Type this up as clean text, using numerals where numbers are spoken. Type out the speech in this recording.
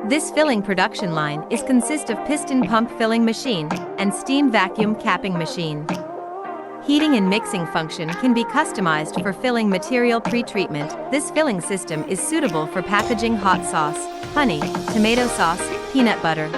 This filling production line is consist of piston pump filling machine and steam vacuum capping machine. Heating and mixing function can be customized for filling material pre-treatment. This filling system is suitable for packaging hot sauce, honey, tomato sauce, peanut butter,